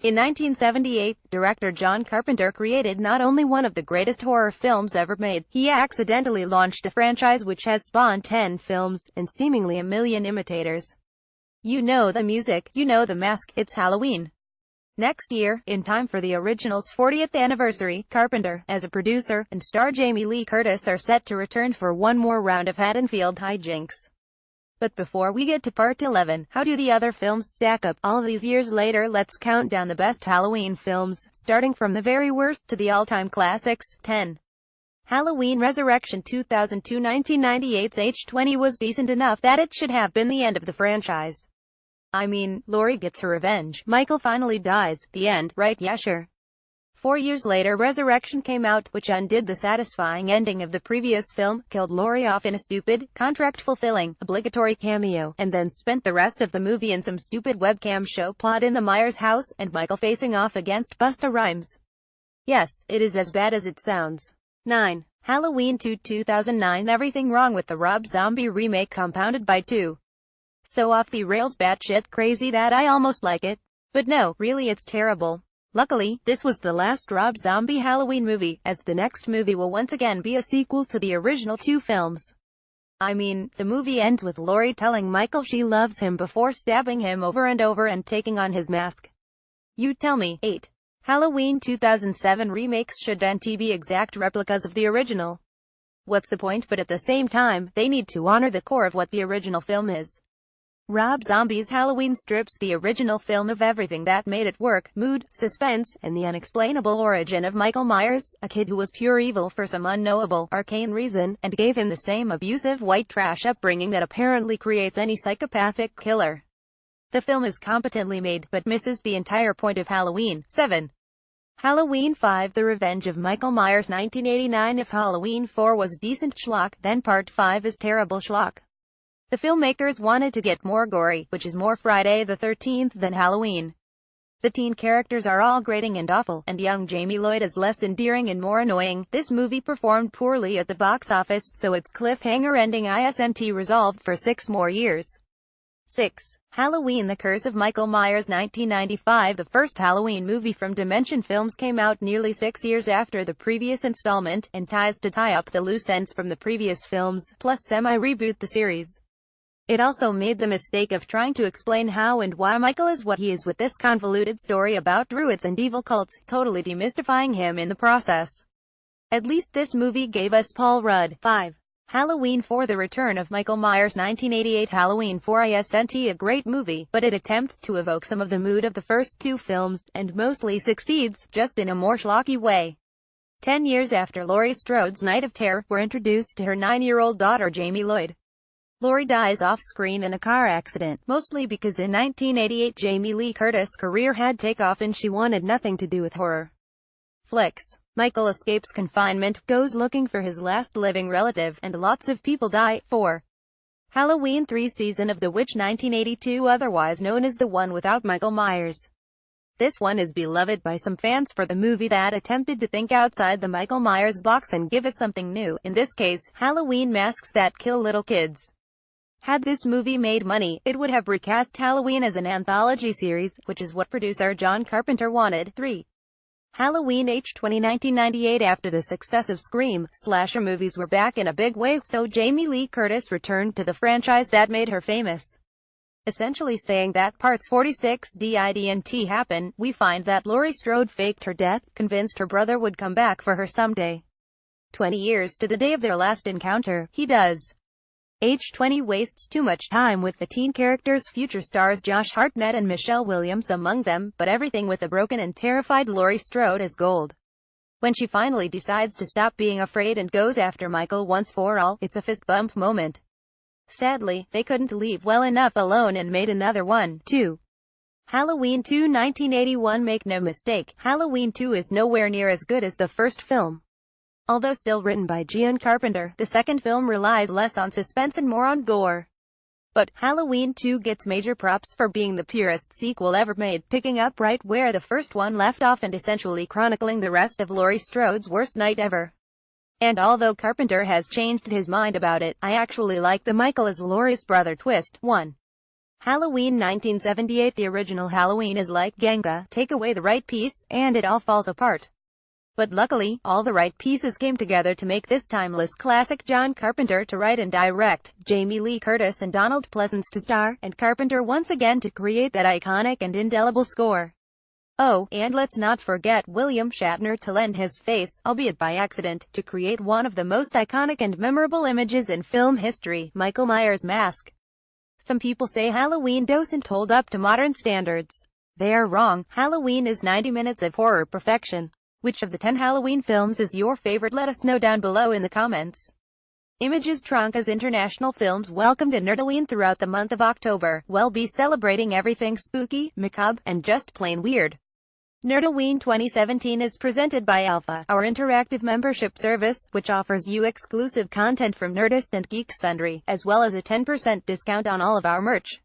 In 1978, director John Carpenter created not only one of the greatest horror films ever made, he accidentally launched a franchise which has spawned 10 films, and seemingly a million imitators. You know the music, you know the mask, it's Halloween. Next year, in time for the original's 40th anniversary, Carpenter, as a producer, and star Jamie Lee Curtis are set to return for one more round of Haddonfield hijinks. But before we get to part 11, how do the other films stack up? All these years later, let's count down the best Halloween films, starting from the very worst to the all-time classics. 10. Halloween Resurrection 2002. 1998's H20 was decent enough that it should have been the end of the franchise. I mean, Laurie gets her revenge. Michael finally dies. The end, right? Yeah, sure. 4 years later, Resurrection came out, which undid the satisfying ending of the previous film, killed Laurie off in a stupid, contract-fulfilling, obligatory cameo, and then spent the rest of the movie in some stupid webcam show plot in the Myers house, and Michael facing off against Busta Rhymes. Yes, it is as bad as it sounds. 9. Halloween 2. 2009. Everything wrong with the Rob Zombie remake compounded by 2. So off the rails batshit crazy that I almost like it. But no, really it's terrible. Luckily, this was the last Rob Zombie Halloween movie, as the next movie will once again be a sequel to the original 2 films. I mean, the movie ends with Laurie telling Michael she loves him before stabbing him over and over and taking on his mask. You tell me. 8. Halloween 2007 remakes should be exact replicas of the original. What's the point? But at the same time, they need to honor the core of what the original film is. Rob Zombie's Halloween strips the original film of everything that made it work: mood, suspense, and the unexplainable origin of Michael Myers, a kid who was pure evil for some unknowable, arcane reason, and gave him the same abusive white trash upbringing that apparently creates any psychopathic killer. The film is competently made, but misses the entire point of Halloween. 7. Halloween 5. The Revenge of Michael Myers 1989. If Halloween 4 was decent schlock, then Part 5 is terrible schlock. The filmmakers wanted to get more gory, which is more Friday the 13th than Halloween. The teen characters are all grating and awful, and young Jamie Lloyd is less endearing and more annoying. This movie performed poorly at the box office, so its cliffhanger ending isn't resolved for 6 more years. 6. Halloween The Curse of Michael Myers 1995. The first Halloween movie from Dimension Films came out nearly 6 years after the previous installment, and tries to tie up the loose ends from the previous films, plus semi-reboot the series. It also made the mistake of trying to explain how and why Michael is what he is with this convoluted story about druids and evil cults, totally demystifying him in the process. At least this movie gave us Paul Rudd. 5. Halloween 4. The Return of Michael Myers 1988. Halloween 4 isn't a great movie, but it attempts to evoke some of the mood of the first 2 films, and mostly succeeds, just in a more schlocky way. 10 years after Laurie Strode's Night of Terror, we're introduced to her 9-year-old daughter Jamie Lloyd. Laurie dies off-screen in a car accident, mostly because in 1988 Jamie Lee Curtis' career had takeoff and she wanted nothing to do with horror flicks. Michael escapes confinement, goes looking for his last living relative, and lots of people die. 4. Halloween 3. Season of the Witch 1982. Otherwise known as the one without Michael Myers. This one is beloved by some fans for the movie that attempted to think outside the Michael Myers box and give us something new, in this case, Halloween masks that kill little kids. Had this movie made money, it would have recast Halloween as an anthology series, which is what producer John Carpenter wanted. 3. Halloween H20 1998. After the success of Scream, slasher movies were back in a big way, so Jamie Lee Curtis returned to the franchise that made her famous. Essentially saying that parts 46 didn't happen, we find that Laurie Strode faked her death, convinced her brother would come back for her someday. 20 years to the day of their last encounter, he does. H20 wastes too much time with the teen characters, future stars Josh Hartnett and Michelle Williams among them, but everything with a broken and terrified Laurie Strode is gold. When she finally decides to stop being afraid and goes after Michael once for all, it's a fist bump moment. Sadly, they couldn't leave well enough alone and made another one. 2. Halloween 2 1981. Make no mistake, Halloween 2 is nowhere near as good as the first film. Although still written by John Carpenter, the second film relies less on suspense and more on gore. But Halloween 2 gets major props for being the purest sequel ever made, picking up right where the first one left off and essentially chronicling the rest of Laurie Strode's worst night ever. And although Carpenter has changed his mind about it, I actually like the Michael as Laurie's brother twist. 1. Halloween 1978. The original Halloween is like Jenga, take away the right piece, and it all falls apart. But luckily, all the right pieces came together to make this timeless classic. John Carpenter to write and direct, Jamie Lee Curtis and Donald Pleasence to star, and Carpenter once again to create that iconic and indelible score. Oh, and let's not forget William Shatner to lend his face, albeit by accident, to create one of the most iconic and memorable images in film history, Michael Myers' mask. Some people say Halloween doesn't hold up to modern standards. They are wrong. Halloween is 90 minutes of horror perfection. Which of the 10 Halloween films is your favorite? Let us know down below in the comments. Images Trunk as international films welcomed in Nerdoween throughout the month of October. We'll be celebrating everything spooky, macabre, and just plain weird. Nerdoween 2017 is presented by Alpha, our interactive membership service, which offers you exclusive content from Nerdist and Geek Sundry, as well as a 10% discount on all of our merch.